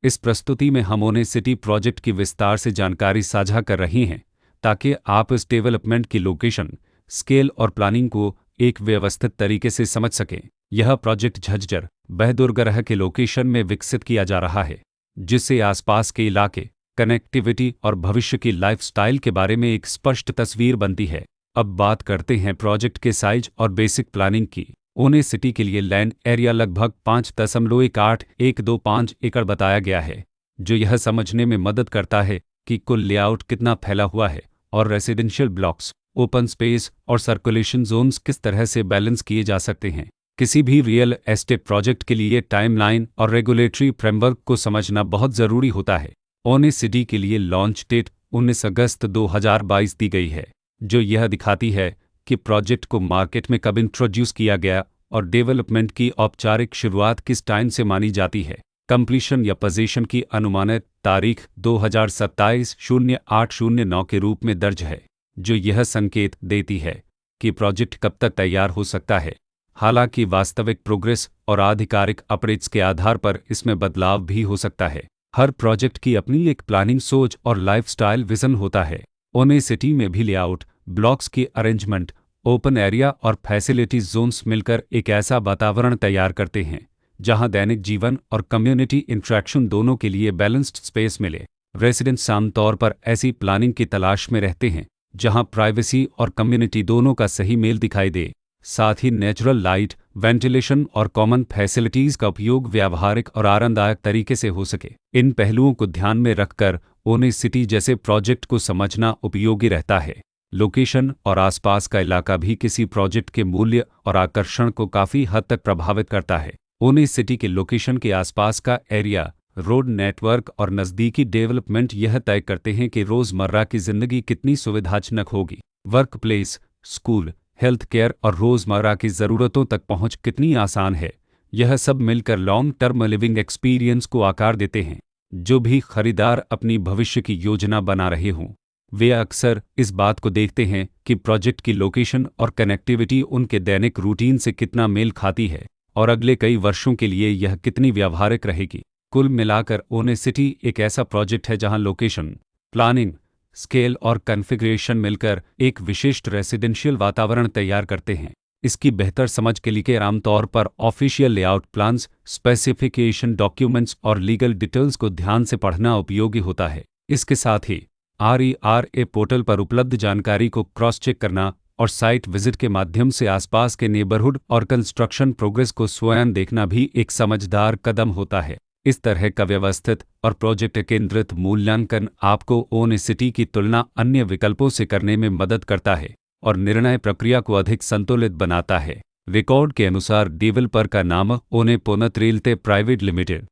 इस प्रस्तुति में हम ओने सिटी प्रोजेक्ट की विस्तार से जानकारी साझा कर रहे हैं ताकि आप इस डेवलपमेंट की लोकेशन, स्केल और प्लानिंग को एक व्यवस्थित तरीके से समझ सकें। यह प्रोजेक्ट झज्जर बहदुर्गरह के लोकेशन में विकसित किया जा रहा है, जिससे आसपास के इलाके, कनेक्टिविटी और भविष्य की लाइफस्टाइल के बारे में एक स्पष्ट तस्वीर बनती है। अब बात करते हैं प्रोजेक्ट के साइज और बेसिक प्लानिंग की। ओने सिटी के लिए लैंड एरिया लगभग 5.18125 एकड़ बताया गया है, जो यह समझने में मदद करता है कि कुल लेआउट कितना फैला हुआ है और रेसिडेंशियल ब्लॉक्स, ओपन स्पेस और सर्कुलेशन जोन्स किस तरह से बैलेंस किए जा सकते हैं। किसी भी रियल एस्टेट प्रोजेक्ट के लिए टाइमलाइन और रेगुलेटरी फ्रेमवर्क को समझना बहुत ज़रूरी होता है। ओने सिटी के लिए लॉन्च डेट 19 अगस्त 2022 दी गई है, जो यह दिखाती है कि प्रोजेक्ट को मार्केट में कब इंट्रोड्यूस किया गया और डेवलपमेंट की औपचारिक शुरुआत किस टाइम से मानी जाती है। कंप्लीशन या पोजीशन की अनुमानित तारीख 2027-08-09 के रूप में दर्ज है, जो यह संकेत देती है कि प्रोजेक्ट कब तक तैयार हो सकता है। हालांकि वास्तविक प्रोग्रेस और आधिकारिक अपडेट्स के आधार पर इसमें बदलाव भी हो सकता है। हर प्रोजेक्ट की अपनी एक प्लानिंग सोच और लाइफस्टाइल विजन होता है। ओने सिटी में भी लेआउट, ब्लॉक्स की अरेंजमेंट, ओपन एरिया और फैसिलिटीज जोन्स मिलकर एक ऐसा वातावरण तैयार करते हैं जहां दैनिक जीवन और कम्युनिटी इंटरेक्शन दोनों के लिए बैलेंस्ड स्पेस मिले। रेसिडेंट्स आमतौर पर ऐसी प्लानिंग की तलाश में रहते हैं जहां प्राइवेसी और कम्युनिटी दोनों का सही मेल दिखाई दे। साथ ही नेचुरल लाइट, वेंटिलेशन और कॉमन फैसिलिटीज का उपयोग व्यावहारिक और आरामदायक तरीके से हो सके। इन पहलुओं को ध्यान में रखकर ओने सिटी जैसे प्रोजेक्ट को समझना उपयोगी रहता है। लोकेशन और आसपास का इलाका भी किसी प्रोजेक्ट के मूल्य और आकर्षण को काफ़ी हद तक प्रभावित करता है। ओने सिटी के लोकेशन के आसपास का एरिया, रोड नेटवर्क और नज़दीकी डेवलपमेंट यह तय करते हैं कि रोज़मर्रा की ज़िंदगी कितनी सुविधाजनक होगी। Work place, school, health care और रोज़मर्रा की ज़रूरतों तक पहुंच कितनी आसान है। यह सब मिलकर लॉन्ग टर्म लिविंग एक्सपीरियंस को आकार देते हैं। जो भी खरीदार अपनी भविष्य की योजना बना रहे हों, वे अक्सर इस बात को देखते हैं कि प्रोजेक्ट की लोकेशन और कनेक्टिविटी उनके दैनिक रूटीन से कितना मेल खाती है और अगले कई वर्षों के लिए यह कितनी व्यावहारिक रहेगी। कुल मिलाकर ओने सिटी एक ऐसा प्रोजेक्ट है जहां लोकेशन, प्लानिंग, स्केल और कॉन्फ़िगरेशन मिलकर एक विशिष्ट रेसिडेंशियल वातावरण तैयार करते हैं। इसकी बेहतर समझ के लिए आमतौर पर official layout plans, specification documents और लीगल डिटेल्स को ध्यान से पढ़ना उपयोगी होता है। इसके साथ ही RERA पोर्टल पर उपलब्ध जानकारी को क्रॉस चेक करना और साइट विजिट के माध्यम से आसपास के नेबरहुड और कंस्ट्रक्शन प्रोग्रेस को स्वयं देखना भी एक समझदार कदम होता है। इस तरह का व्यवस्थित और प्रोजेक्ट केंद्रित मूल्यांकन आपको ओने सिटी की तुलना अन्य विकल्पों से करने में मदद करता है और निर्णय प्रक्रिया को अधिक संतुलित बनाता है। रिकॉर्ड के अनुसार डेवलपर का नाम ओने पुनत रियल्टी प्राइवेट लिमिटेड